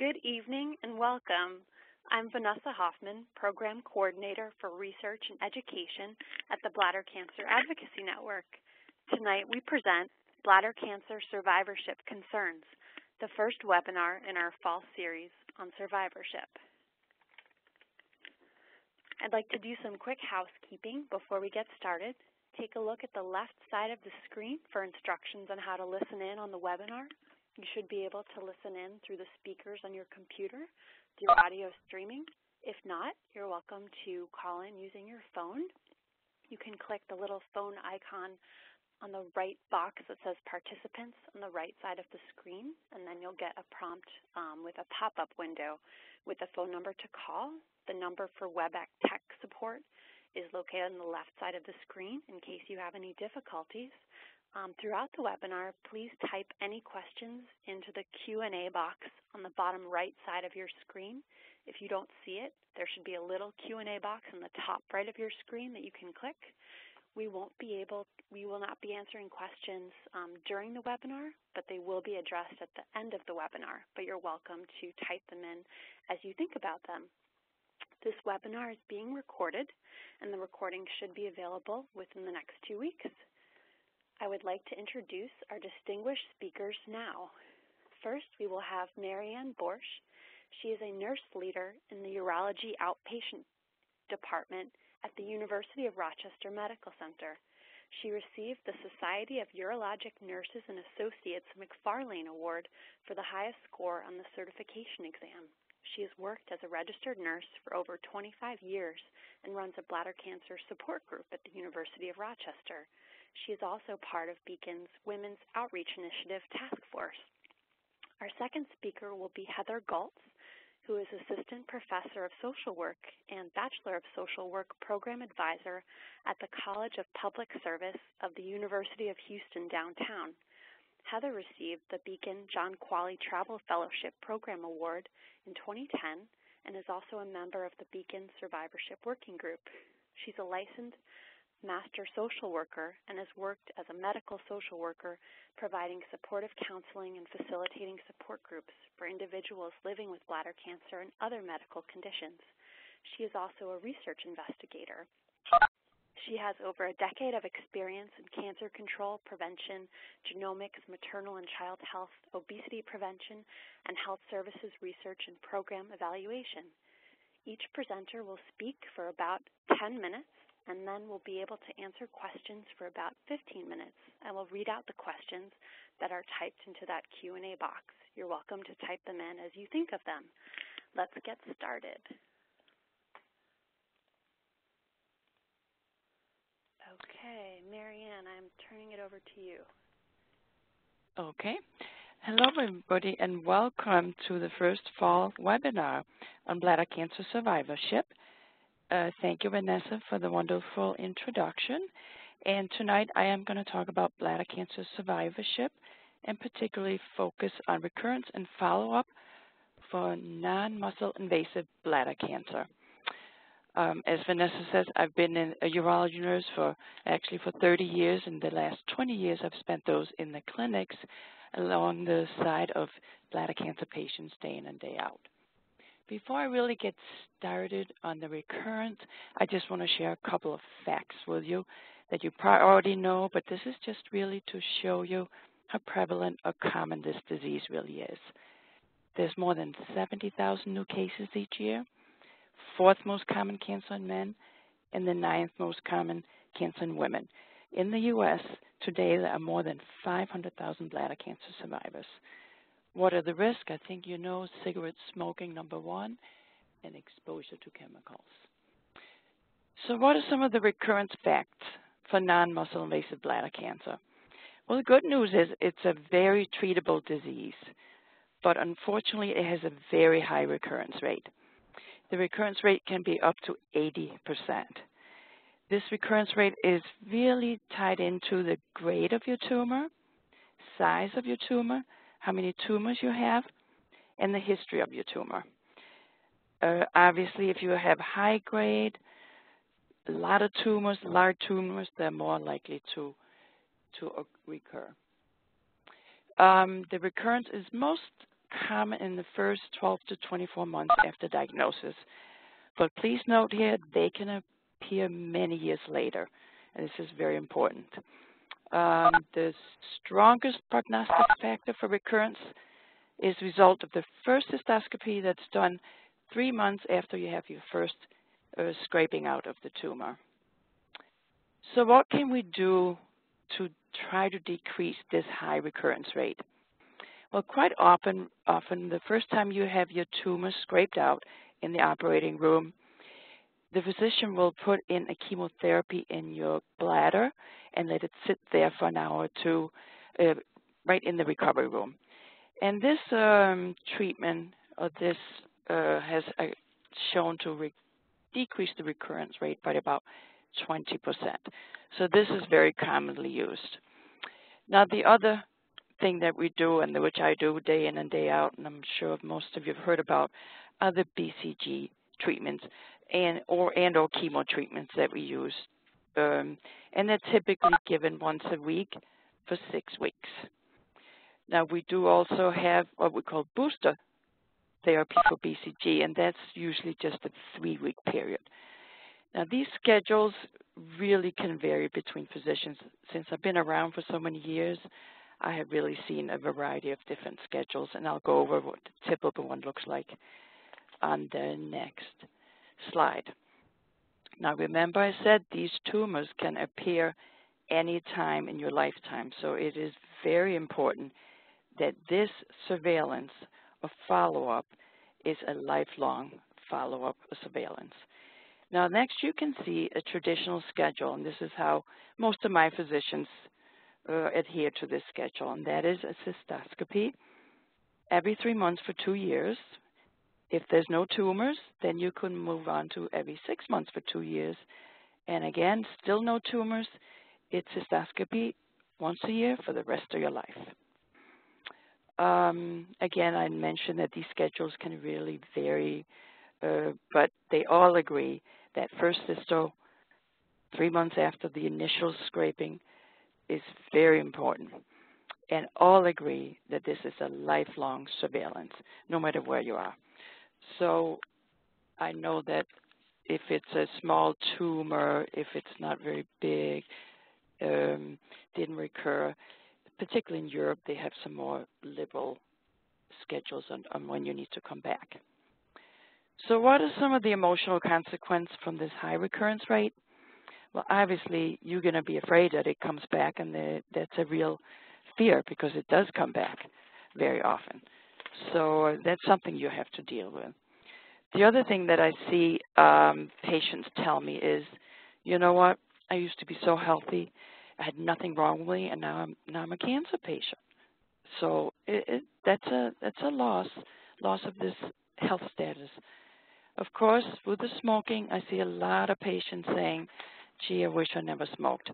Good evening and welcome. I'm Vanessa Hoffman, Program Coordinator for Research and Education at the Bladder Cancer Advocacy Network. Tonight we present Bladder Cancer Survivorship Concerns, the first webinar in our fall series on survivorship. I'd like to do some quick housekeeping before we get started. Take a look at the left side of the screen for instructions on how to listen in on the webinar. You should be able to listen in through the speakers on your computer, through audio streaming. If not, you're welcome to call in using your phone. You can click the little phone icon on the right box that says Participants on the right side of the screen, and then you'll get a prompt with a pop-up window with a phone number to call. The number for WebEx tech support is located on the left side of the screen in case you have any difficulties. Throughout the webinar, please type any questions into the Q&A box on the bottom right side of your screen. If you don't see it, there should be a little Q&A box on the top right of your screen that you can click. We will not be answering questions during the webinar, but they will be addressed at the end of the webinar. But you're welcome to type them in as you think about them. This webinar is being recorded, and the recording should be available within the next 2 weeks. I would like to introduce our distinguished speakers now. First, we will have Marianne Borch. She is a nurse leader in the Urology Outpatient Department at the University of Rochester Medical Center. She received the Society of Urologic Nurses and Associates McFarlane Award for the highest score on the certification exam. She has worked as a registered nurse for over 25 years and runs a bladder cancer support group at the University of Rochester. She is also part of Beacon's Women's Outreach Initiative Task Force. Our second speaker will be Heather Goltz, who is Assistant Professor of Social Work and Bachelor of Social Work Program Advisor at the College of Public Service of the University of Houston downtown. Heather received the Beacon John Qualley Travel Fellowship Program Award in 2010 and is also a member of the Beacon Survivorship Working Group. She's a licensed Master Social Worker and has worked as a medical social worker providing supportive counseling and facilitating support groups for individuals living with bladder cancer and other medical conditions. She is also a research investigator. She has over a decade of experience in cancer control, prevention, genomics, maternal and child health, obesity prevention, and health services research and program evaluation. Each presenter will speak for about 10 minutes, and then we'll be able to answer questions for about 15 minutes. I will read out the questions that are typed into that Q&A box. You're welcome to type them in as you think of them. Let's get started. Okay, Marianne, I'm turning it over to you. Okay. Hello, everybody, and welcome to the first fall webinar on bladder cancer survivorship. Thank you, Vanessa, for the wonderful introduction. And tonight I am going to talk about bladder cancer survivorship and particularly focus on recurrence and follow-up for non-muscle invasive bladder cancer. As Vanessa says, I've been a urology nurse for 30 years, and the last 20 years I've spent those in the clinics along the side of bladder cancer patients day in and day out. Before I really get started on the recurrence, I just want to share a couple of facts with you that you probably already know, but this is just really to show you how prevalent or common this disease really is. There's more than 70,000 new cases each year, fourth most common cancer in men, and the ninth most common cancer in women. In the U.S., today there are more than 500,000 bladder cancer survivors. What are the risks? I think you know cigarette smoking, number one, and exposure to chemicals. So what are some of the recurrence facts for non-muscle invasive bladder cancer? Well, the good news is it's a very treatable disease, but unfortunately it has a very high recurrence rate. The recurrence rate can be up to 80%. This recurrence rate is really tied into the grade of your tumor, size of your tumor, how many tumors you have, and the history of your tumor. Obviously, if you have high grade, a lot of tumors, large tumors, they're more likely to recur. The recurrence is most common in the first 12 to 24 months after diagnosis. But please note here, they can appear many years later, and this is very important. The strongest prognostic factor for recurrence is the result of the first cystoscopy that's done 3 months after you have your first scraping out of the tumor. So what can we do to try to decrease this high recurrence rate? Well, quite often the first time you have your tumor scraped out in the operating room, the physician will put in a chemotherapy in your bladder and let it sit there for an hour or two right in the recovery room. And this treatment has shown to decrease the recurrence rate by about 20%. So this is very commonly used. Now, the other thing that we do, and which I do day in and day out, and I'm sure most of you have heard about, are the BCG treatments and/or chemo treatments that we use. And they're typically given once a week for 6 weeks. Now, we do also have what we call booster therapy for BCG, and that's usually just a 3-week period. Now, these schedules really can vary between physicians. Since I've been around for so many years, I have really seen a variety of different schedules, and I'll go over what the typical one looks like on the next slide. Now, remember I said these tumors can appear any time in your lifetime, so it is very important that this surveillance or follow-up is a lifelong follow-up or surveillance. Now, next you can see a traditional schedule, and this is how most of my physicians adhere to this schedule, and that is a cystoscopy every 3 months for 2 years. If there's no tumors, then you can move on to every 6 months for 2 years. And again, still no tumors, it's cystoscopy once a year for the rest of your life. Again, I mentioned that these schedules can really vary, but they all agree that first cysto, 3 months after the initial scraping, is very important. And all agree that this is a lifelong surveillance, no matter where you are. So I know that if it's a small tumor, if it's not very big, didn't recur, particularly in Europe, they have some more liberal schedules on when you need to come back. So what are some of the emotional consequences from this high recurrence rate? Well, obviously, you're going to be afraid that it comes back, and that's a real fear because it does come back very often. So that's something you have to deal with. The other thing that I see patients tell me is, you know what, I used to be so healthy, I had nothing wrong with me, and now I'm a cancer patient. So that's a loss of this health status. Of course, with the smoking, I see a lot of patients saying, gee, I wish I never smoked,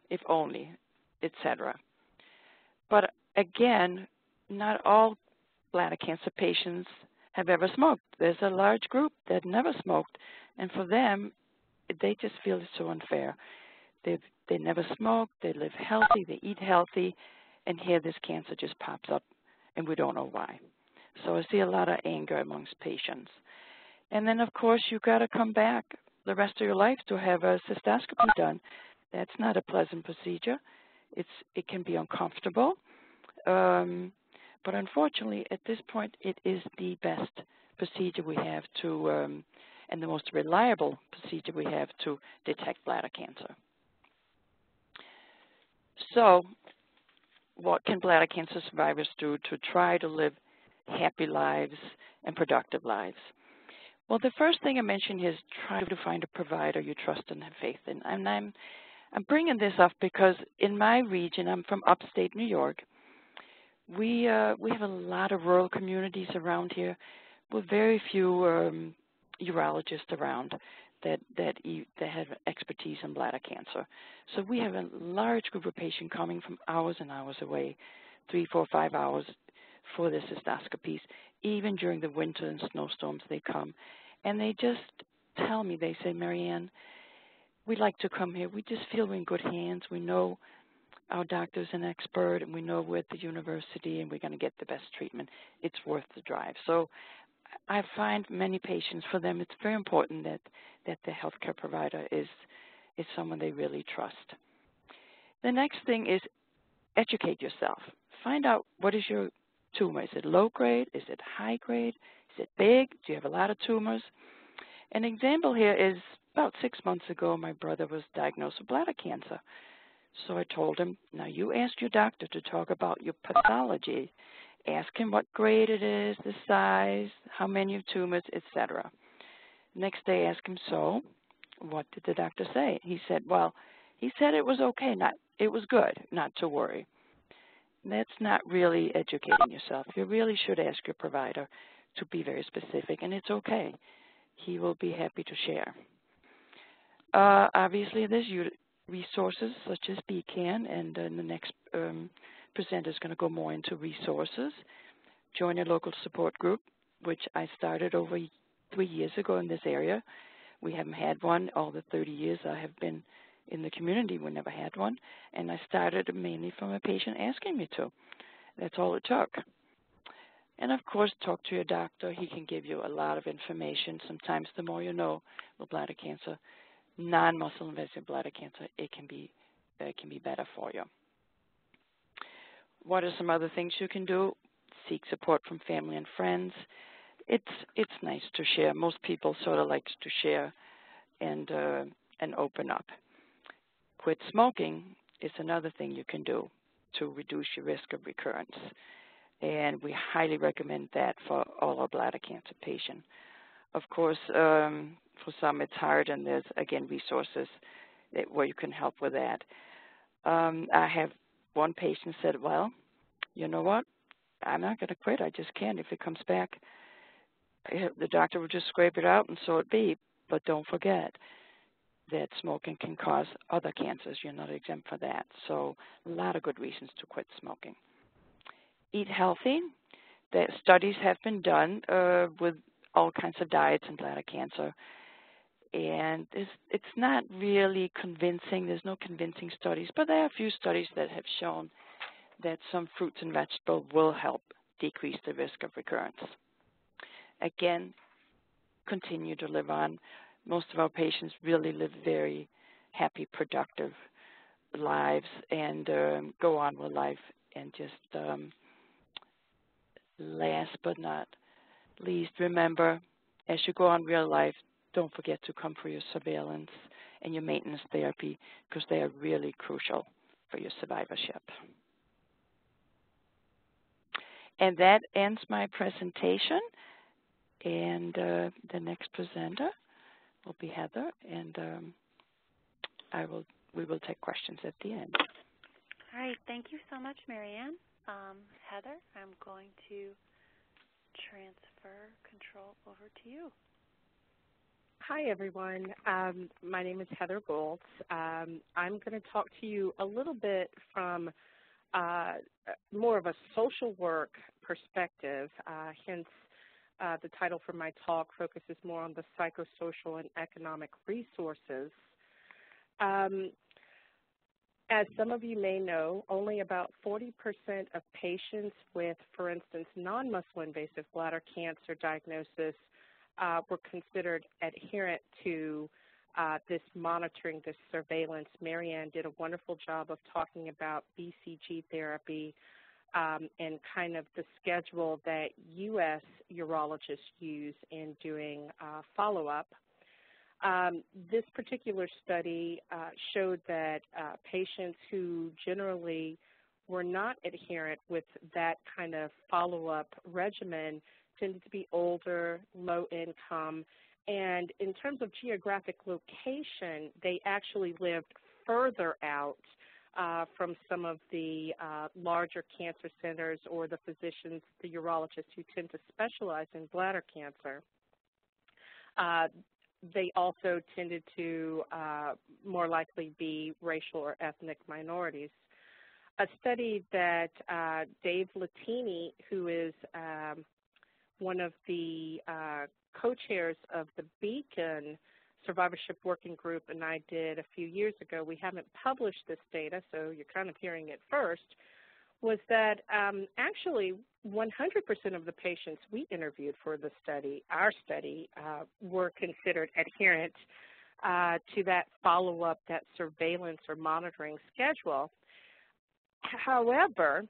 if only, etc. But again, not all bladder cancer patients have ever smoked. There's a large group that never smoked, and for them, they just feel it's so unfair. They never smoke, they live healthy, they eat healthy, and here this cancer just pops up, and we don't know why. So I see a lot of anger amongst patients. And then, of course, you've got to come back the rest of your life to have a cystoscopy done. That's not a pleasant procedure. It can be uncomfortable. But unfortunately, at this point, it is the best procedure we have to, and the most reliable procedure we have to detect bladder cancer. So what can bladder cancer survivors do to try to live happy lives and productive lives? Well, the first thing I mentioned is try to find a provider you trust and have faith in. And I'm bringing this up because in my region, I'm from upstate New York, we have a lot of rural communities around here with very few urologists around that have expertise in bladder cancer. So we have a large group of patients coming from hours and hours away, 3, 4, 5 hours for the cystoscopies. Even during the winter and snowstorms, they come. And they just tell me, they say, Marianne, we like to come here. We just feel we're in good hands. We know our doctor's an expert and we know we're at the university and we're going to get the best treatment, it's worth the drive. So I find many patients, for them, it's very important that the healthcare provider is someone they really trust. The next thing is educate yourself. Find out, what is your tumor? Is it low grade? Is it high grade? Is it big? Do you have a lot of tumors? An example here is about 6 months ago, my brother was diagnosed with bladder cancer. So I told him, now you ask your doctor to talk about your pathology. Ask him what grade it is, the size, how many tumors, etc. Next day, ask him, so what did the doctor say? He said, well, he said it was okay, it was good, not to worry. That's not really educating yourself. You really should ask your provider to be very specific, and it's okay. He will be happy to share. Obviously, there's resources such as BCAN, and the next presenter is going to go more into resources. Join a local support group, which I started over 3 years ago in this area. We haven't had one. All the 30 years I have been in the community, we never had one. And I started mainly from a patient asking me to. That's all it took. And, of course, talk to your doctor. He can give you a lot of information. Sometimes the more you know with bladder cancer, non-muscle invasive bladder cancer, it can be better for you. What are some other things you can do? Seek support from family and friends. It's nice to share. Most people sort of like to share and open up. Quit smoking is another thing you can do to reduce your risk of recurrence. And we highly recommend that for all our bladder cancer patients. Of course, for some it's hard, and there's, again, resources where you can help with that. I have one patient said, well, you know what, I'm not going to quit, I just can't. If it comes back, the doctor will just scrape it out and so it be. But don't forget that smoking can cause other cancers. You're not exempt for that. So a lot of good reasons to quit smoking. Eat healthy. The studies have been done with all kinds of diets in bladder cancer. And it's not really convincing. There's no convincing studies, but there are a few studies that have shown that some fruits and vegetables will help decrease the risk of recurrence. Again, continue to live on. Most of our patients really live very happy, productive lives and go on with life. And just last but not least, remember, as you go on real life, don't forget to come for your surveillance and your maintenance therapy, because they are really crucial for your survivorship. And that ends my presentation. And the next presenter will be Heather, and we will take questions at the end. All right, thank you so much, Marianne. Heather, I'm going to transfer control over to you. Hi, everyone. My name is Heather Goltz. I'm going to talk to you a little bit from more of a social work perspective, hence the title for my talk focuses more on the psychosocial and economic resources. As some of you may know, only about 40% of patients with, for instance, non-muscle invasive bladder cancer diagnosis were considered adherent to this monitoring, this surveillance. Marianne did a wonderful job of talking about BCG therapy and kind of the schedule that U.S. urologists use in doing follow-up. This particular study showed that patients who generally were not adherent with that kind of follow-up regimen tended to be older, low income, and in terms of geographic location, they actually lived further out from some of the larger cancer centers or the physicians, the urologists who tend to specialize in bladder cancer. They also tended to more likely be racial or ethnic minorities. A study that Dave Latini, who is one of the co-chairs of the Beacon Survivorship Working Group and I did a few years ago, we haven't published this data, so you're kind of hearing it first, was that actually 100% of the patients we interviewed for the study, our study, were considered adherent to that follow-up, that surveillance or monitoring schedule. However,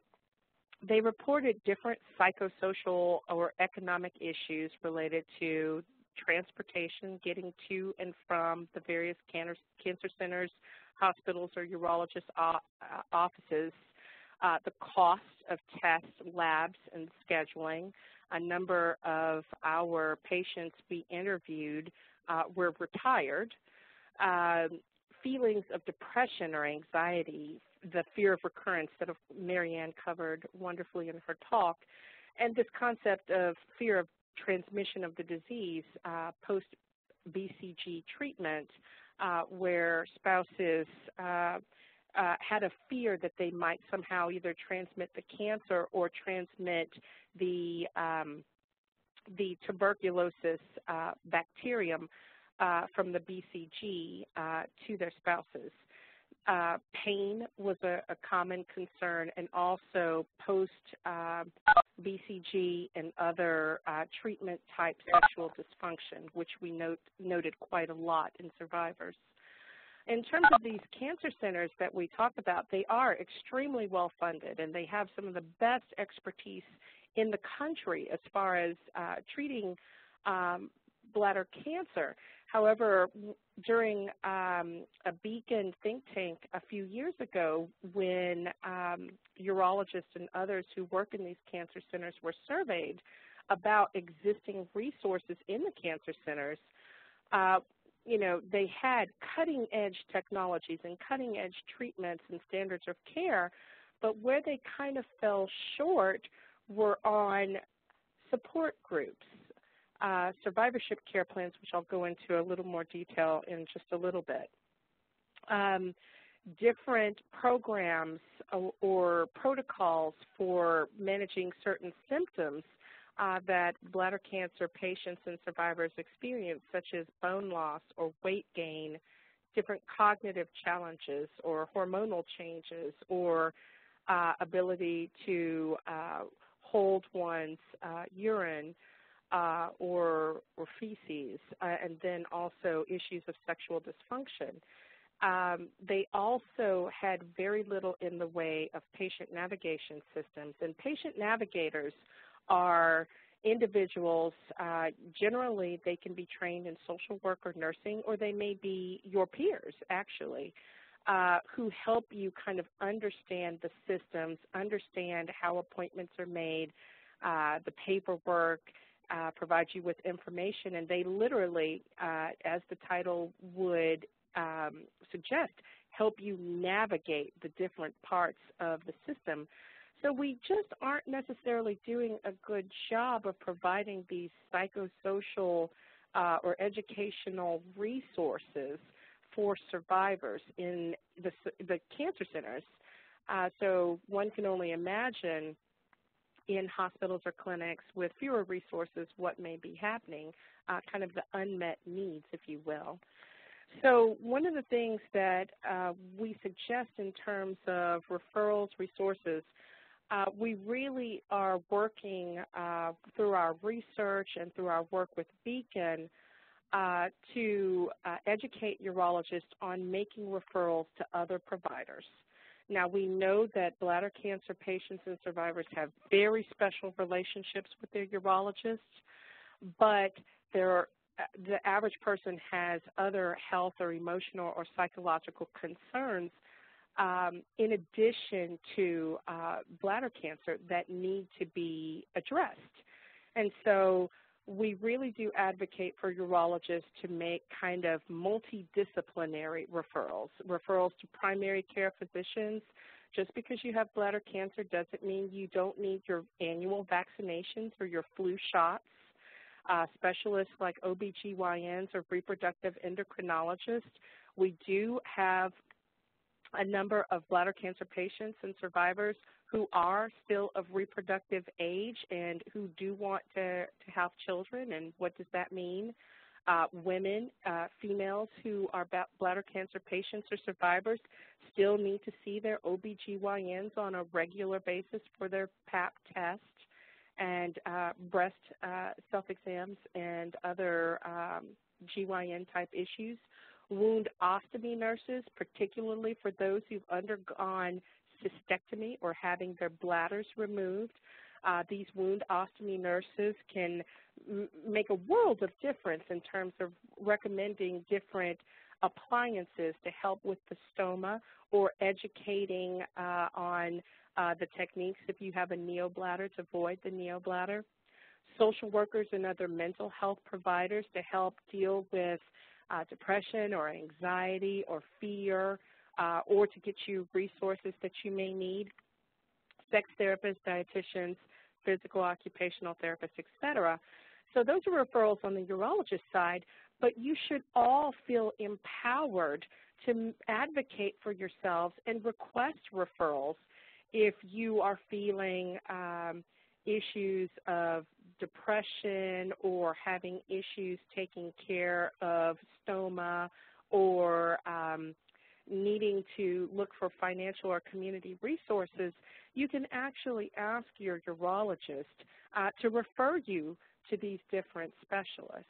they reported different psychosocial or economic issues related to transportation, getting to and from the various cancer centers, hospitals, or urologist offices, the cost of tests, labs, and scheduling. A number of our patients we interviewed were retired. Feelings of depression or anxiety, the fear of recurrence that Marianne covered wonderfully in her talk, and this concept of fear of transmission of the disease post-BCG treatment, where spouses had a fear that they might somehow either transmit the cancer or transmit the tuberculosis bacterium from the BCG to their spouses. Pain was a common concern, and also post-BCG and other treatment-type sexual dysfunction, which we noted quite a lot in survivors. In terms of these cancer centers that we talk about, they are extremely well-funded, and they have some of the best expertise in the country as far as treating bladder cancer. However, during a Beacon think tank a few years ago, when urologists and others who work in these cancer centers were surveyed about existing resources in the cancer centers, they had cutting-edge technologies and cutting-edge treatments and standards of care, but where they kind of fell short were on support groups, survivorship care plans, which I'll go into a little more detail in just a little bit, different programs or protocols for managing certain symptoms that bladder cancer patients and survivors experience, such as bone loss or weight gain, different cognitive challenges or hormonal changes, or ability to hold one's urine or feces, and then also issues of sexual dysfunction. They also had very little in the way of patient navigation systems, and patient navigators are individuals, generally they can be trained in social work or nursing, or they may be your peers, actually, who help you kind of understand the systems, understand how appointments are made, the paperwork, provide you with information, and they literally, as the title would suggest, help you navigate the different parts of the system. So we just aren't necessarily doing a good job of providing these psychosocial or educational resources for survivors in the cancer centers. So one can only imagine in hospitals or clinics with fewer resources what may be happening, kind of the unmet needs, if you will. So one of the things that we suggest in terms of referrals, resources, we really are working through our research and through our work with Beacon to educate urologists on making referrals to other providers. Now, we know that bladder cancer patients and survivors have very special relationships with their urologists, but the average person has other health or emotional or psychological concerns in addition to bladder cancer that need to be addressed. And so we really do advocate for urologists to make kind of multidisciplinary referrals to primary care physicians. Just because you have bladder cancer doesn't mean you don't need your annual vaccinations or your flu shots. Specialists like OBGYNs or reproductive endocrinologists. We do have a number of bladder cancer patients and survivors who are still of reproductive age and who do want to have children, and what does that mean? Women, females who are bladder cancer patients or survivors still need to see their OBGYNs on a regular basis for their Pap test and breast self-exams and other GYN-type issues. Wound ostomy nurses, particularly for those who've undergone cystectomy or having their bladders removed. These wound ostomy nurses can make a world of difference in terms of recommending different appliances to help with the stoma or educating on the techniques if you have a neobladder to avoid the neobladder. Social workers and other mental health providers to help deal with depression or anxiety or fear or to get you resources that you may need. Sex therapists, dietitians, physical occupational therapists, etc. So those are referrals on the urologist side, but you should all feel empowered to advocate for yourselves and request referrals if you are feeling issues of depression or having issues taking care of stoma or needing to look for financial or community resources. You can actually ask your urologist to refer you to these different specialists.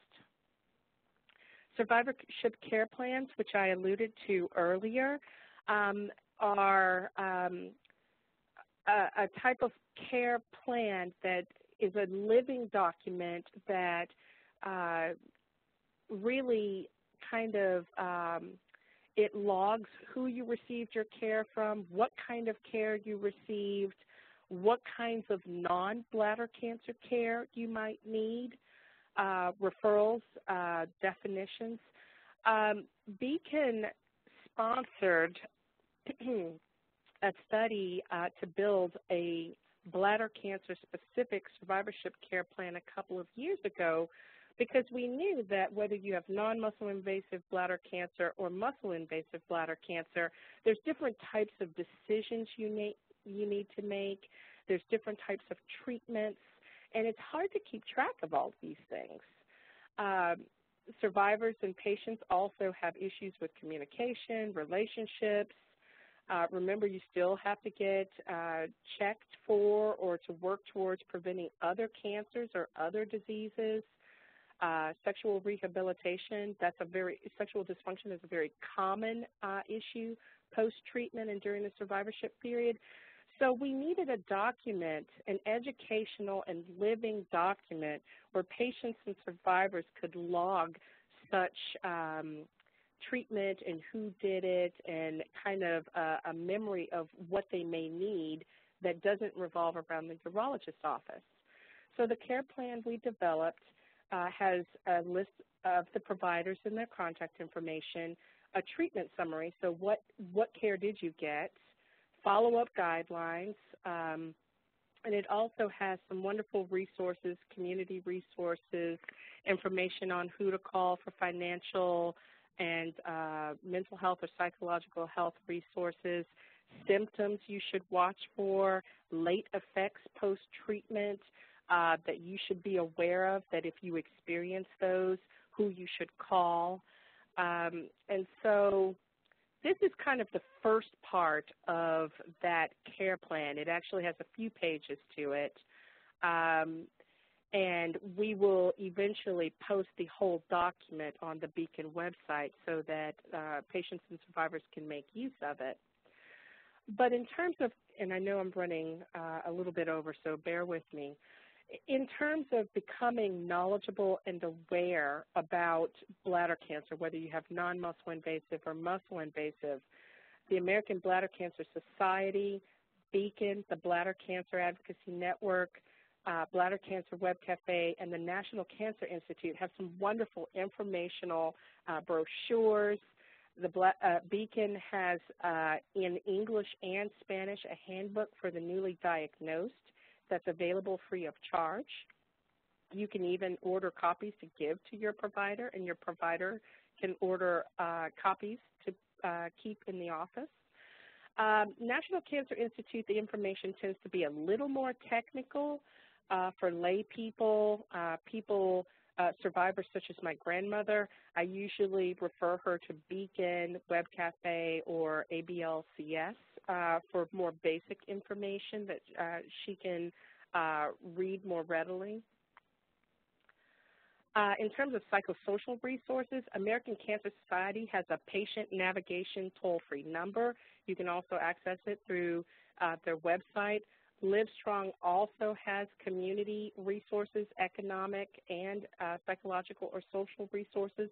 Survivorship care plans, which I alluded to earlier, are a type of care plan that is a living document that really kind of it logs who you received your care from, what kind of care you received, what kinds of non-bladder cancer care you might need, referrals, definitions. Beacon sponsored a study to build a bladder cancer specific survivorship care plan a couple of years ago because we knew that whether you have non-muscle invasive bladder cancer or muscle invasive bladder cancer, there's different types of decisions you need to make. There's different types of treatments, and it's hard to keep track of all these things. Survivors and patients also have issues with communication, relationships. Remember, you still have to get checked for or to work towards preventing other cancers or other diseases. Sexual rehabilitation, sexual dysfunction is a very common issue post-treatment and during the survivorship period. So we needed a document, an educational and living document where patients and survivors could log such treatment and who did it and kind of a memory of what they may need that doesn't revolve around the urologist's office. So the care plan we developed has a list of the providers and their contact information, a treatment summary, so what care did you get, follow-up guidelines, and it also has some wonderful resources, community resources, information on who to call for financial and mental health or psychological health resources, symptoms you should watch for, late effects post-treatment that you should be aware of, that if you experience those, who you should call. And so this is kind of the first part of that care plan. It actually has a few pages to it. And we will eventually post the whole document on the Beacon website so that patients and survivors can make use of it. But in terms of, and I know I'm running a little bit over, so bear with me. In terms of becoming knowledgeable and aware about bladder cancer, whether you have non-muscle invasive or muscle invasive, the American Bladder Cancer Society, Beacon, the Bladder Cancer Advocacy Network, Bladder Cancer Web Cafe, and the National Cancer Institute have some wonderful informational brochures. The Beacon has, in English and Spanish, a handbook for the newly diagnosed that's available free of charge. You can even order copies to give to your provider, and your provider can order copies to keep in the office. National Cancer Institute, the information tends to be a little more technical for lay people, people survivors such as my grandmother, I usually refer her to Beacon, Web Cafe, or ABLCS for more basic information that she can read more readily. In terms of psychosocial resources, American Cancer Society has a patient navigation toll-free number. You can also access it through their website. Livestrong also has community resources, economic and psychological or social resources.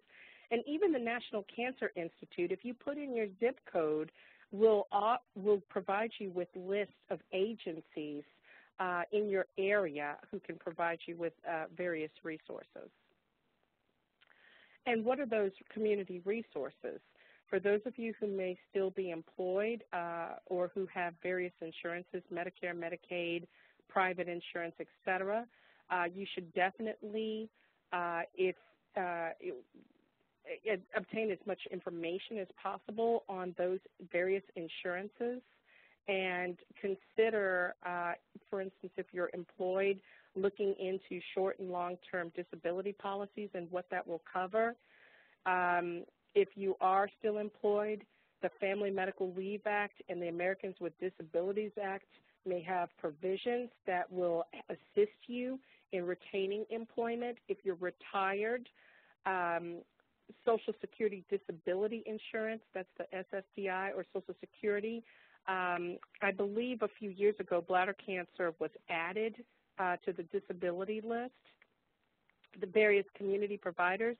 And even the National Cancer Institute, if you put in your zip code, will provide you with lists of agencies in your area who can provide you with various resources. And what are those community resources? For those of you who may still be employed or who have various insurances, Medicare, Medicaid, private insurance, et cetera, you should definitely obtain as much information as possible on those various insurances and consider, for instance, if you're employed, looking into short and long-term disability policies and what that will cover. If you are still employed, the Family Medical Leave Act and the Americans with Disabilities Act may have provisions that will assist you in retaining employment. If you're retired, Social Security Disability Insurance, that's the SSDI or Social Security. I believe a few years ago, bladder cancer was added to the disability list. The various community providers,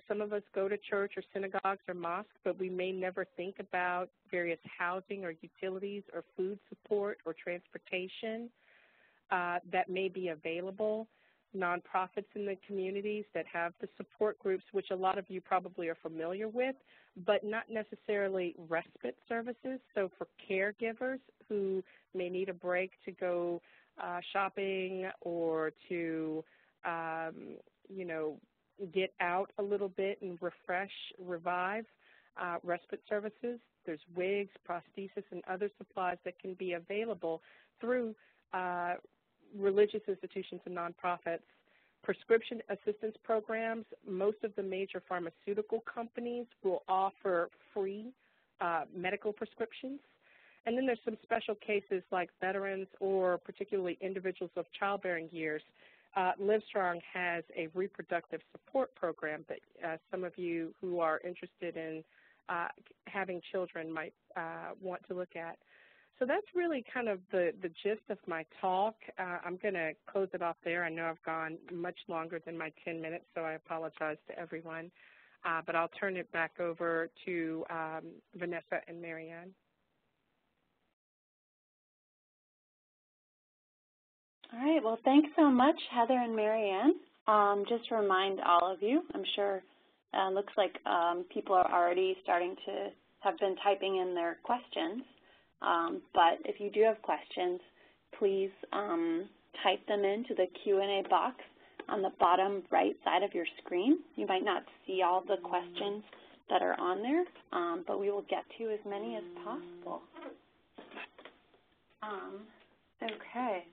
some of us go to church or synagogues or mosques, but we may never think about various housing or utilities or food support or transportation that may be available. Nonprofits in the communities that have the support groups, which a lot of you probably are familiar with, but not necessarily respite services. So for caregivers who may need a break to go shopping or to, get out a little bit and refresh, revive, respite services. There's wigs, prosthesis, and other supplies that can be available through religious institutions and nonprofits. Prescription assistance programs, most of the major pharmaceutical companies will offer free medical prescriptions. And then there's some special cases like veterans or particularly individuals of childbearing years. Livestrong has a reproductive support program that some of you who are interested in having children might want to look at. So that's really kind of the gist of my talk. I'm going to close it off there. I know I've gone much longer than my 10 minutes, so I apologize to everyone. But I'll turn it back over to Vanessa and Marianne. All right, well, thanks so much, Heather and Marianne. Just to remind all of you, I'm sure looks like people are already starting to have been typing in their questions. But if you do have questions, please type them into the Q&A box on the bottom right side of your screen. You might not see all the questions that are on there, but we will get to as many as possible. Okay,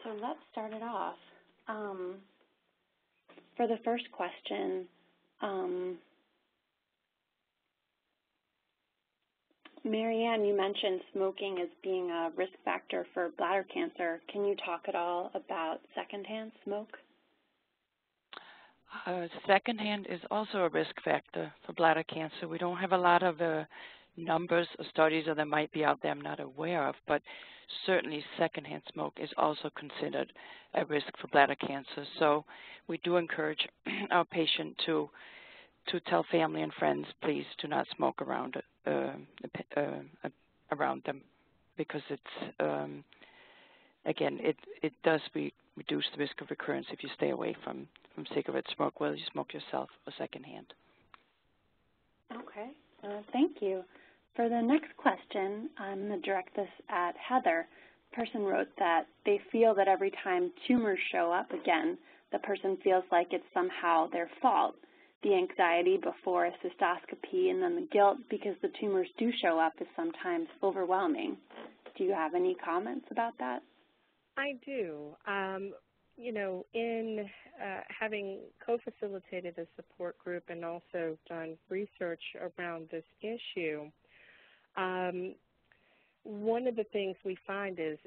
so let's start it off. For the first question, Marianne, you mentioned smoking as being a risk factor for bladder cancer. Can you talk at all about secondhand smoke? Secondhand is also a risk factor for bladder cancer. We don't have a lot of numbers or studies that might be out there I'm not aware of, but certainly secondhand smoke is also considered a risk for bladder cancer. So we do encourage our patient to tell family and friends, please do not smoke around them, because it's again, it does reduce the risk of recurrence if you stay away from cigarette smoke, whether you smoke yourself or secondhand. Okay, thank you. For the next question, I'm going to direct this at Heather. The person wrote that they feel that every time tumors show up again, the person feels like it's somehow their fault. The anxiety before a cystoscopy and then the guilt because the tumors do show up is sometimes overwhelming. Do you have any comments about that? I do. you know, in having co-facilitated a support group and also done research around this issue, one of the things we find is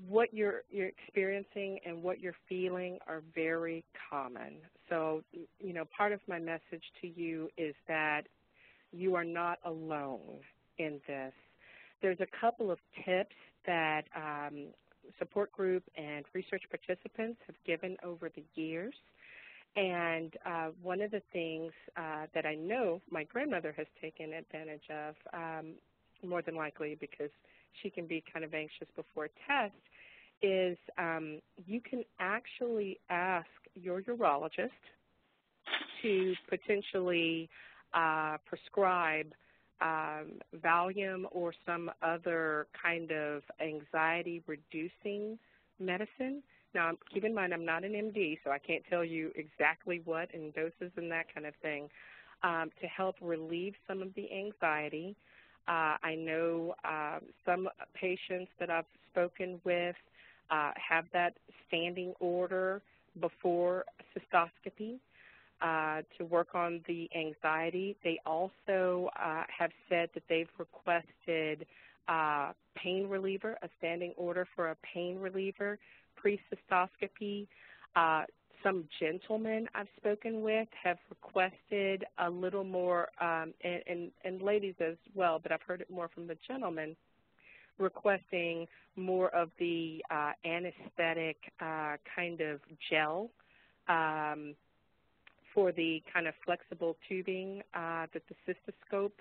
what you're experiencing and what you're feeling are very common. So, you know, part of my message to you is that you are not alone in this. There's a couple of tips that support group and research participants have given over the years. And one of the things that I know my grandmother has taken advantage of, more than likely because she can be kind of anxious before a test, is you can actually ask your urologist to potentially prescribe Valium or some other kind of anxiety-reducing medicine. Now, keep in mind, I'm not an MD, so I can't tell you exactly what and doses and that kind of thing, to help relieve some of the anxiety. I know some patients that I've spoken with have that standing order before cystoscopy to work on the anxiety. They also have said that they've requested pain reliever, a standing order for a pain reliever pre-cystoscopy. Some gentlemen I've spoken with have requested a little more, and ladies as well, but I've heard it more from the gentlemen, requesting more of the anesthetic kind of gel for the kind of flexible tubing that the cystoscope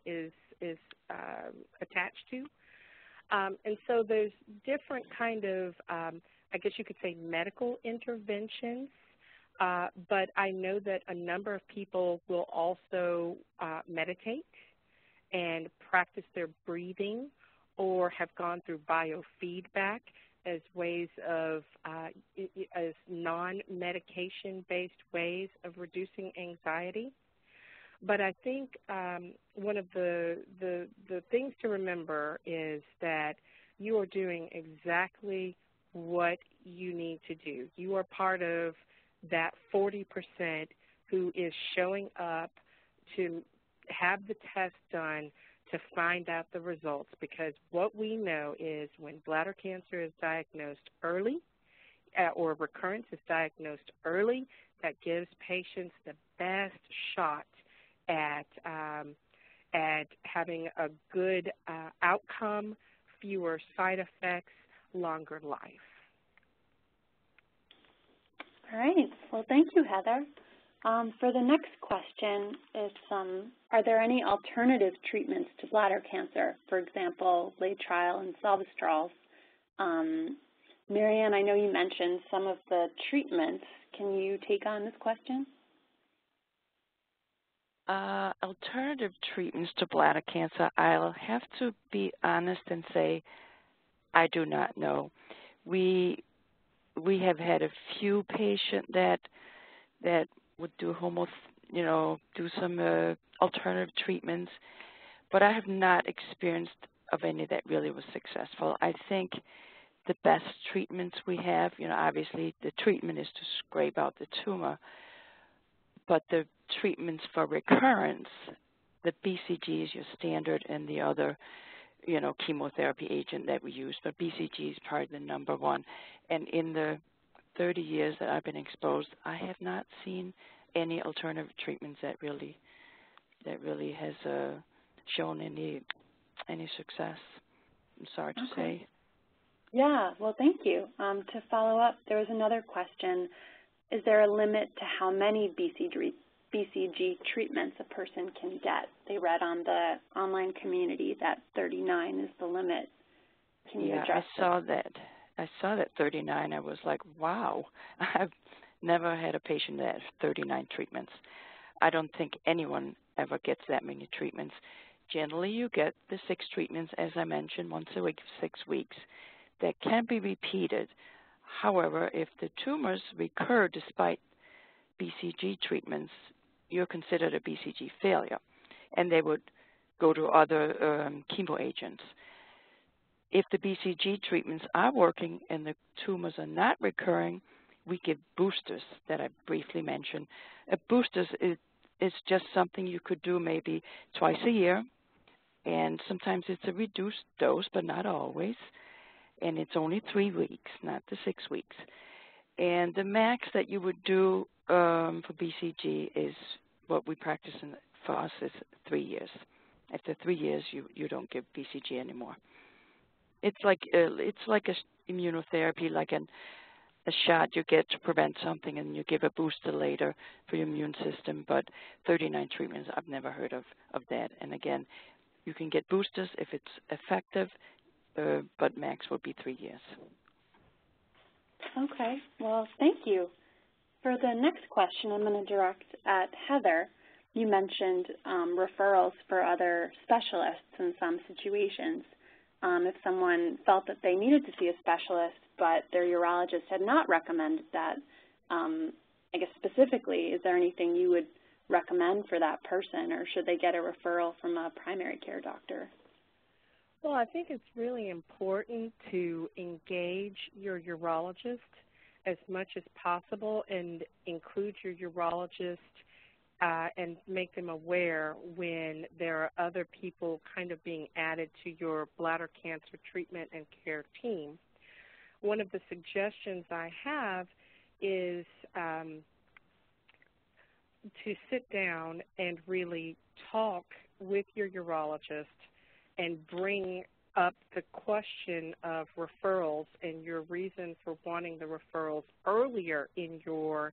is attached to. And so there's different kind of, I guess you could say, medical interventions, but I know that a number of people will also meditate and practice their breathing or have gone through biofeedback as ways of, as non-medication-based ways of reducing anxiety. But I think one of the things to remember is that you are doing exactly what you need to do. You are part of that 40% who is showing up to have the test done to find out the results, because what we know is when bladder cancer is diagnosed early or recurrence is diagnosed early, that gives patients the best shot at having a good outcome, fewer side effects, longer life. All right. Well, thank you, Heather. For the next question, are there any alternative treatments to bladder cancer? For example, Laetrile and Salvestrols. Marianne, I know you mentioned some of the treatments. Can you take on this question? Alternative treatments to bladder cancer, I'll have to be honest and say I do not know. We have had a few patients that would do do some alternative treatments, but I have not experienced of any that really was successful. I think the best treatments we have, obviously the treatment is to scrape out the tumor, but the treatments for recurrence, the BCG is your standard, and the other, chemotherapy agent that we use, but BCG is probably the number one. And in the 30 years that I've been exposed, I have not seen any alternative treatments that really has shown any success. I'm sorry to say. Yeah, well, thank you. To follow up, there was another question. Is there a limit to how many BCG treatments a person can get? They read on the online community that 39 is the limit. Can you address that? I saw that 39. I was like, wow. I've never had a patient that has 39 treatments. I don't think anyone ever gets that many treatments. Generally, you get the 6 treatments, as I mentioned, once a week, 6 weeks. That can be repeated. However, if the tumors recur despite BCG treatments, you're considered a BCG failure, and they would go to other chemo agents. if the BCG treatments are working and the tumors are not recurring, we give boosters that I briefly mentioned. Boosters is just something you could do maybe twice a year, and sometimes it's a reduced dose, but not always. And it's only 3 weeks, not the 6 weeks. And the max that you would do for BCG is what we practice for us is 3 years. After 3 years, you don't give BCG anymore. It's like a immunotherapy, like a shot you get to prevent something, and you give a booster later for your immune system. But 39 treatments, I've never heard of that. And again, you can get boosters if it's effective, but max would be 3 years. Okay, well, thank you. For the next question, I'm going to direct at Heather. You mentioned referrals for other specialists in some situations. If someone felt that they needed to see a specialist, but their urologist had not recommended that, I guess specifically, is there anything you would recommend for that person, or should they get a referral from a primary care doctor? Well, I think it's really important to engage your urologist as much as possible and include your urologist and make them aware when there are other people kind of being added to your bladder cancer treatment and care team. One of the suggestions I have is to sit down and really talk with your urologist and bring up the question of referrals and your reason for wanting the referrals earlier in your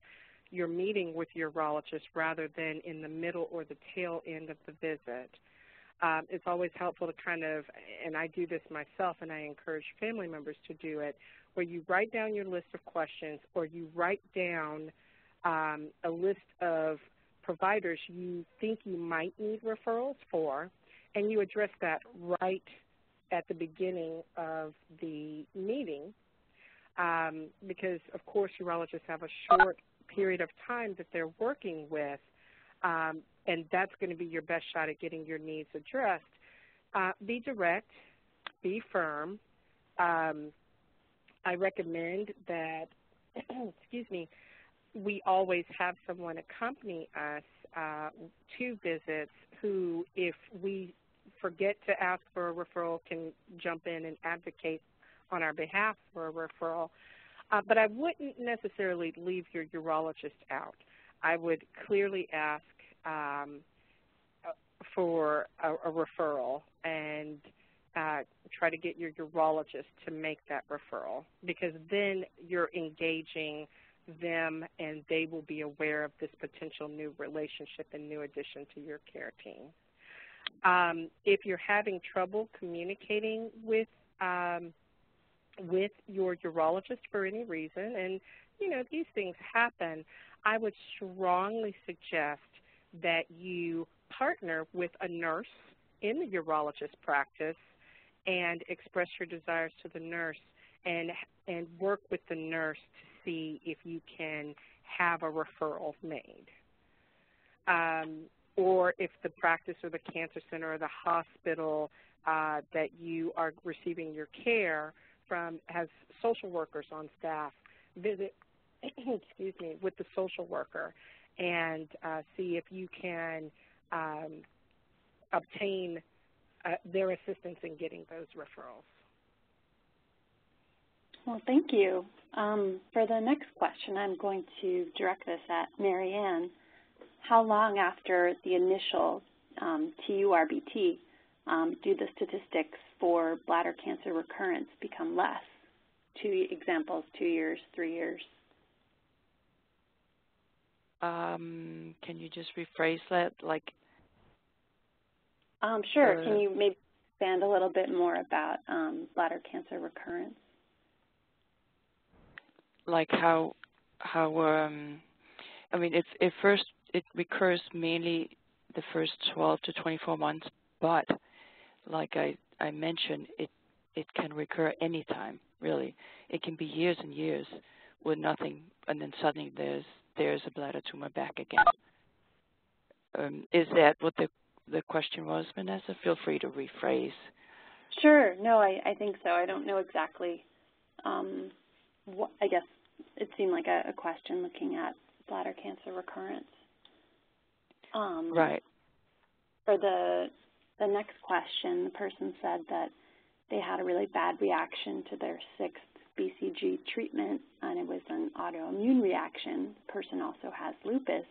meeting with your urologist rather than in the middle or the tail end of the visit. It's always helpful to kind of, and I do this myself and I encourage family members to do it, where you write down your list of questions or you write down a list of providers you think you might need referrals for, and you address that right at the beginning of the meeting because, of course, urologists have a short period of time that they're working with, and that's going to be your best shot at getting your needs addressed. Be direct, be firm. I recommend that, excuse me, we always have someone accompany us to visits who, if we forget to ask for a referral, can jump in and advocate on our behalf for a referral. But I wouldn't necessarily leave your urologist out. I would clearly ask for a referral and try to get your urologist to make that referral, because then you're engaging them and they will be aware of this potential new relationship and new addition to your care team. If you're having trouble communicating with your urologist for any reason, and, you know, these things happen, I would strongly suggest that you partner with a nurse in the urologist practice and express your desires to the nurse and work with the nurse to see if you can have a referral made. Or if the practice or the cancer center or the hospital that you are receiving your care from has social workers on staff, visit excuse me, with the social worker and see if you can obtain their assistance in getting those referrals. Well, thank you. For the next question, I'm going to direct this at Marianne. How long after the initial TURBT do the statistics for bladder cancer recurrence become less? 2 examples, 2 years, 3 years. Can you just rephrase that? Like, sure. Can you maybe expand a little bit more about bladder cancer recurrence? Like how I mean, it recurs mainly the first 12 to 24 months, but like I mentioned, it can recur anytime, really. It can be years and years with nothing, and then suddenly there's a bladder tumor back again. Is that what the question was, Vanessa? Feel free to rephrase. Sure. No, I think so. I don't know exactly. I guess it seemed like a question looking at bladder cancer recurrence. Right. For the next question, the person said that they had a really bad reaction to their 6th BCG treatment, and it was an autoimmune reaction. The person also has lupus.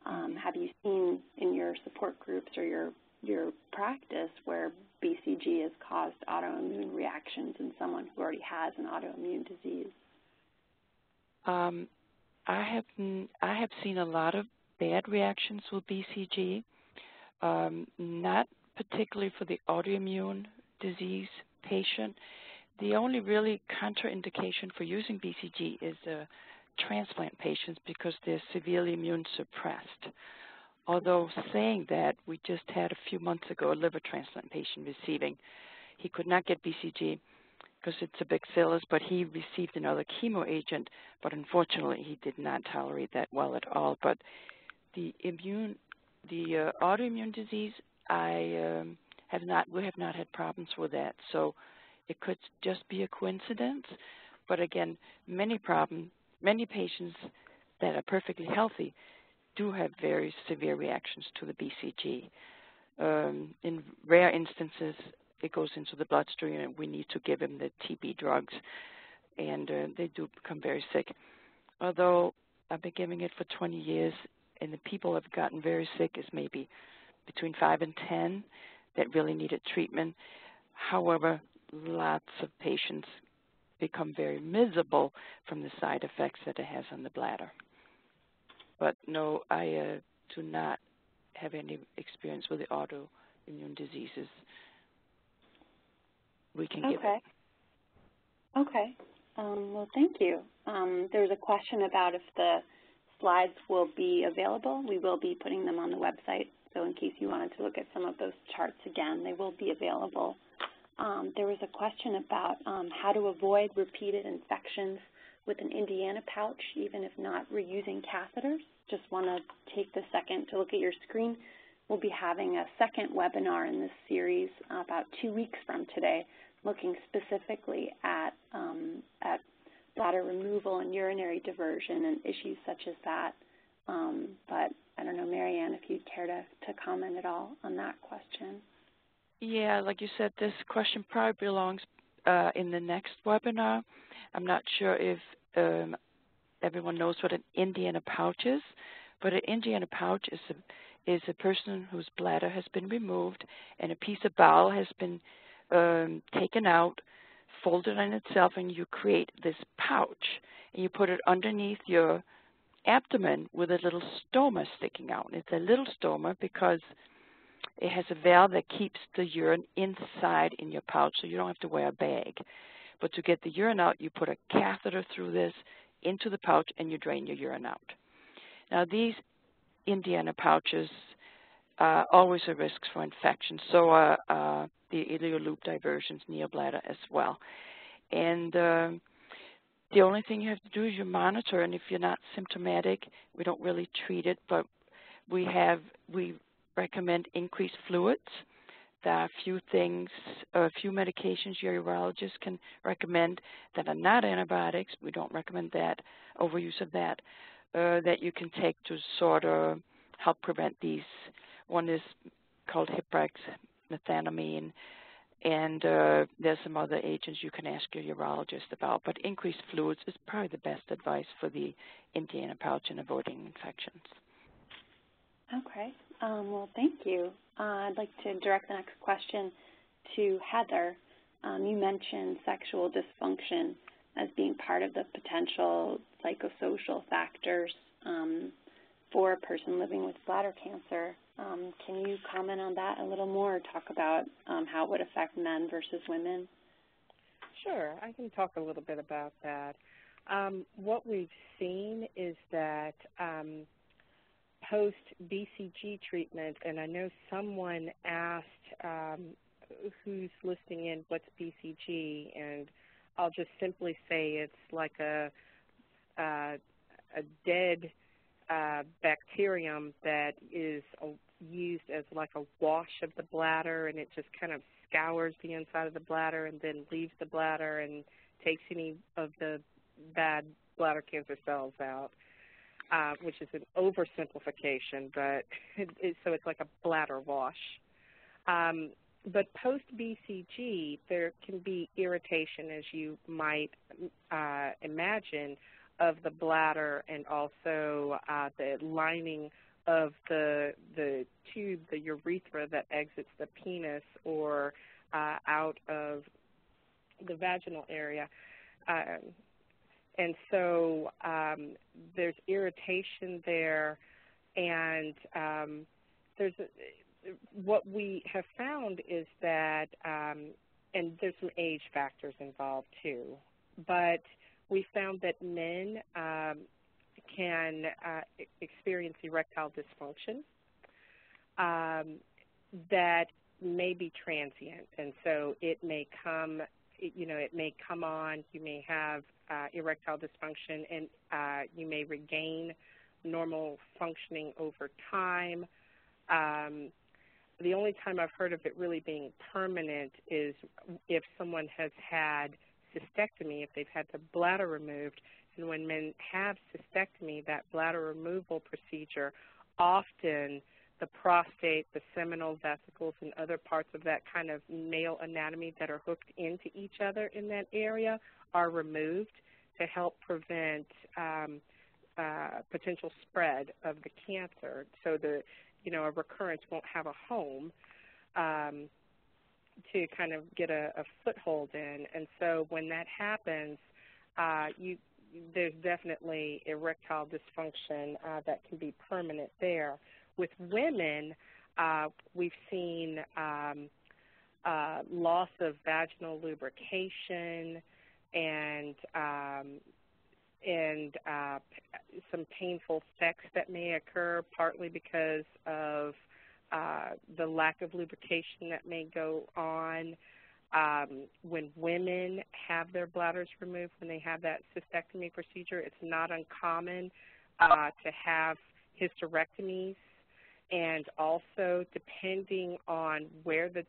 Have you seen in your support groups or your practice where BCG has caused autoimmune reactions in someone who already has an autoimmune disease? I have seen a lot of bad reactions with BCG, not particularly for the autoimmune disease patient. The only really contraindication for using BCG is transplant patients because they're severely immune suppressed. Although saying that, we just had a few months ago a liver transplant patient receiving. He could not get BCG because it's a big bacillus, but he received another chemo agent, but unfortunately he did not tolerate that well at all. But the autoimmune disease, we have not had problems with that. So it could just be a coincidence. But again, many patients that are perfectly healthy do have very severe reactions to the BCG. In rare instances, it goes into the bloodstream and we need to give them the TB drugs, and they do become very sick. Although I've been giving it for 20 years, and the people have gotten very sick is maybe between 5 and 10 that really needed treatment. However, lots of patients become very miserable from the side effects that it has on the bladder. But no, I do not have any experience with the autoimmune diseases. We can give it. Okay. Well, thank you. There's a question about if the slides will be available. We will be putting them on the website, so in case you wanted to look at some of those charts again, they will be available. There was a question about how to avoid repeated infections with an Indiana pouch, even if not reusing catheters. Just want to take the second to look at your screen. We'll be having a second webinar in this series about 2 weeks from today, looking specifically at bladder removal and urinary diversion and issues such as that. But I don't know, Marianne, if you'd care to comment at all on that question. Yeah, like you said, this question probably belongs in the next webinar. I'm not sure if everyone knows what an Indiana pouch is, but an Indiana pouch is a person whose bladder has been removed and a piece of bowel has been taken out, folded on itself, and you create this pouch. And you put it underneath your abdomen with a little stoma sticking out. It's a little stoma because it has a valve that keeps the urine inside in your pouch, so you don't have to wear a bag. But to get the urine out, you put a catheter through this into the pouch, and you drain your urine out. Now, these Indiana pouches are always a risk for infection. So are the ileoloop diversions, neobladder as well. And the only thing you have to do is you monitor, and if you're not symptomatic, we don't really treat it, but we recommend increased fluids. There are a few medications your urologist can recommend that are not antibiotics. We don't recommend that, overuse of that, that you can take to sort of help prevent these. One is called Hiprex, methanamine, and there's some other agents you can ask your urologist about. But increased fluids is probably the best advice for the Indiana pouch and avoiding infections. Okay. Well, thank you. I'd like to direct the next question to Heather. You mentioned sexual dysfunction as being part of the potential psychosocial factors for a person living with bladder cancer. Can you comment on that a little more or talk about how it would affect men versus women? Sure, I can talk a little bit about that. What we've seen is that post-BCG treatment, and I know someone asked who's listening in what's BCG, and I'll just simply say it's like a dead bacterium that is used as like a wash of the bladder, and it just kind of scours the inside of the bladder and then leaves the bladder and takes any of the bad bladder cancer cells out, which is an oversimplification, but so it's like a bladder wash. But post-BCG, there can be irritation, as you might imagine, of the bladder and also the lining of the tube, the urethra that exits the penis or out of the vaginal area. And so there's irritation there, and what we have found is that, and there's some age factors involved too, but we found that men can experience erectile dysfunction that may be transient, and so it may come, it may come on. You may have erectile dysfunction, and you may regain normal functioning over time. The only time I've heard of it really being permanent is if someone has had cystectomy, if they've had the bladder removed. And when men have cystectomy, that bladder removal procedure, often the prostate, the seminal vesicles, and other parts of that kind of male anatomy that are hooked into each other in that area are removed to help prevent potential spread of the cancer. So a recurrence won't have a home to kind of get a foothold in. And so when that happens, there's definitely erectile dysfunction that can be permanent there. With women, we've seen loss of vaginal lubrication and some painful sex that may occur, partly because of the lack of lubrication that may go on. When women have their bladders removed, when they have that cystectomy procedure, it's not uncommon to have hysterectomies, and also depending on where the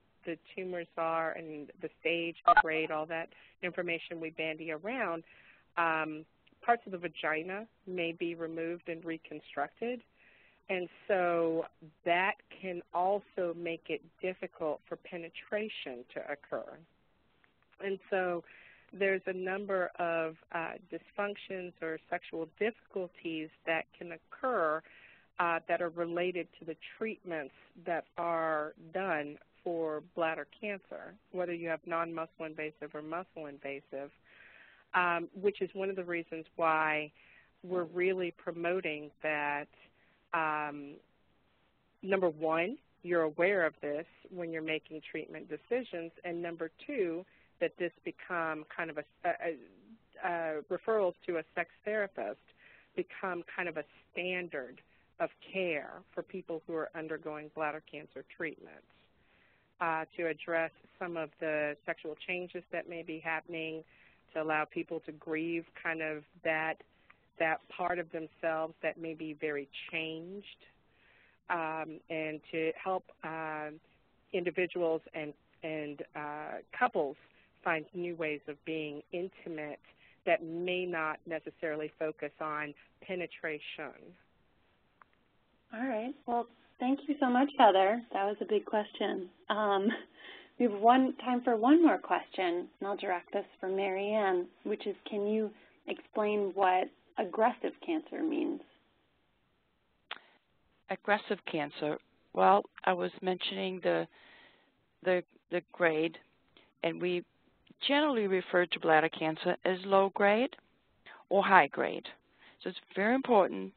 tumors are and the stage, the grade, all that information we bandy around, parts of the vagina may be removed and reconstructed. And so that can also make it difficult for penetration to occur. And so there's a number of dysfunctions or sexual difficulties that can occur that are related to the treatments that are done for bladder cancer, whether you have non-muscle invasive or muscle invasive, which is one of the reasons why we're really promoting that. Number one, you're aware of this when you're making treatment decisions, and number two, that this become kind of referrals to a sex therapist become kind of a standard of care for people who are undergoing bladder cancer treatments to address some of the sexual changes that may be happening, to allow people to grieve kind of that part of themselves that may be very changed, and to help individuals and couples find new ways of being intimate that may not necessarily focus on penetration. All right. Well, thank you so much, Heather. That was a big question. We have time for one more question, and I'll direct this for Marianne, which is, can you explain what aggressive cancer means? Aggressive cancer. Well, I was mentioning the grade, and we generally refer to bladder cancer as low grade or high grade. So it's very important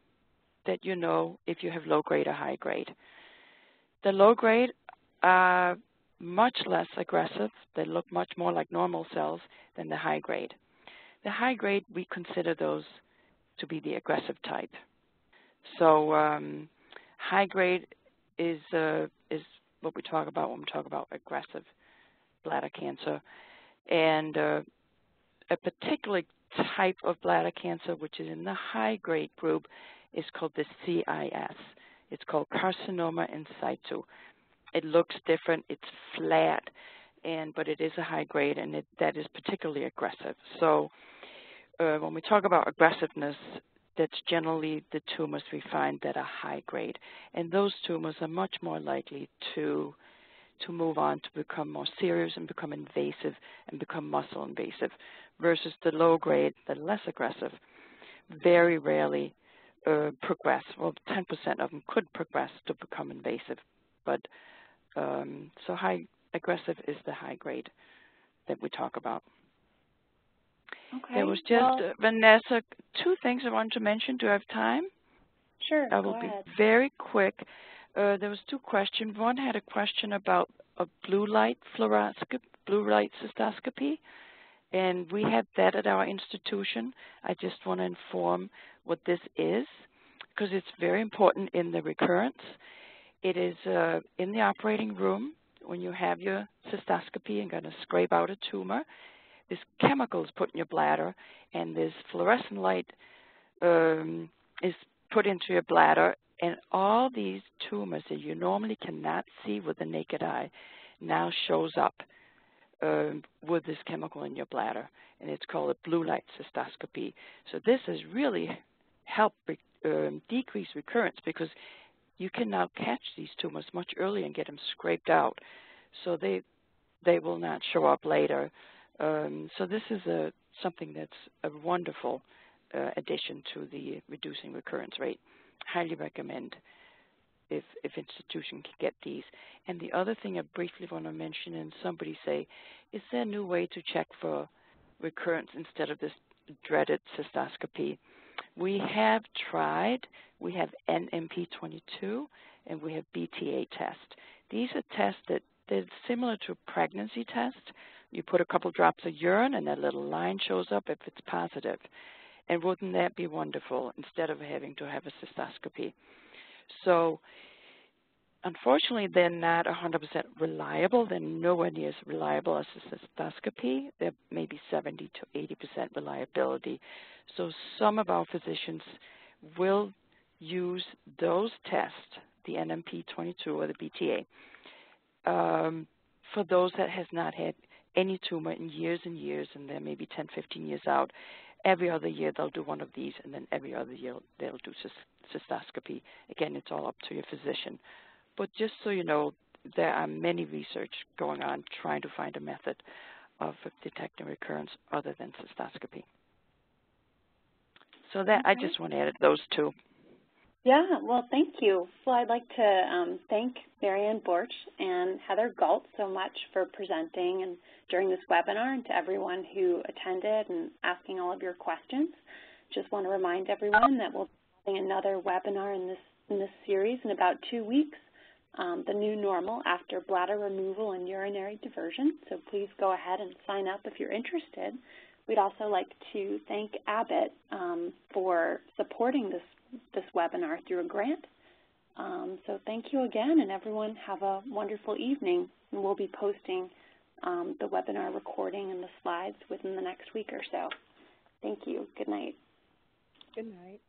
that you know if you have low grade or high grade. The low grade are much less aggressive. They look much more like normal cells than the high grade. The high grade, we consider those to be the aggressive type. So high grade is what we talk about when we talk about aggressive bladder cancer. And a particularly type of bladder cancer, which is in the high-grade group, is called the CIS. It's called carcinoma in situ. It looks different. It's flat, but it is a high grade, and that is particularly aggressive. So when we talk about aggressiveness, that's generally the tumors we find that are high grade. And those tumors are much more likely to move on to become more serious and become invasive and become muscle invasive, versus the low grade, the less aggressive, very rarely progress. Well, 10% of them could progress to become invasive. But so high aggressive is the high grade that we talk about. Okay. There was just, Vanessa, two things I wanted to mention. Do I have time? Sure, I will be very quick. There was two questions. One had a question about a blue light fluoroscopy, blue light cystoscopy, and we have that at our institution. I just want to inform what this is, because it's very important in the recurrence. It is in the operating room when you have your cystoscopy and going to scrape out a tumor. This chemical is put in your bladder, and this fluorescent light is put into your bladder, and all these tumors that you normally cannot see with the naked eye now shows up with this chemical in your bladder, and it's called a blue light cystoscopy. So this has really helped decrease recurrence, because you can now catch these tumors much earlier and get them scraped out, so they will not show up later. So this is something that's a wonderful addition to the reducing recurrence rate. Highly recommend if institution can get these. And the other thing I briefly want to mention, and somebody say, is there a new way to check for recurrence instead of this dreaded cystoscopy? We have tried. We have NMP22 and we have BTA test. These are tests that they're similar to a pregnancy test. You put a couple drops of urine and that little line shows up if it's positive. And wouldn't that be wonderful, instead of having to have a cystoscopy? So unfortunately, they're not 100% reliable. They're nowhere near as reliable as a cystoscopy. They're maybe 70 to 80% reliability. So some of our physicians will use those tests, the NMP22 or the BTA, for those that has not had any tumor in years and years, and they're maybe 10, 15 years out. Every other year they'll do one of these, and then every other year they'll do cystoscopy. Again, it's all up to your physician. But just so you know, there are many research going on trying to find a method of detecting recurrence other than cystoscopy. So that I just want to add those two. Yeah, well, thank you. Well, I'd like to thank Marianne Borch and Heather Goltz so much for presenting and during this webinar, and to everyone who attended and asking all of your questions. Just want to remind everyone that we'll be having another webinar in this series in about 2 weeks, the new normal after bladder removal and urinary diversion. So please go ahead and sign up if you're interested. We'd also like to thank Abbott for supporting this webinar through a grant. So thank you again, and everyone have a wonderful evening. And we'll be posting the webinar recording and the slides within the next week or so. Thank you. Good night. Good night.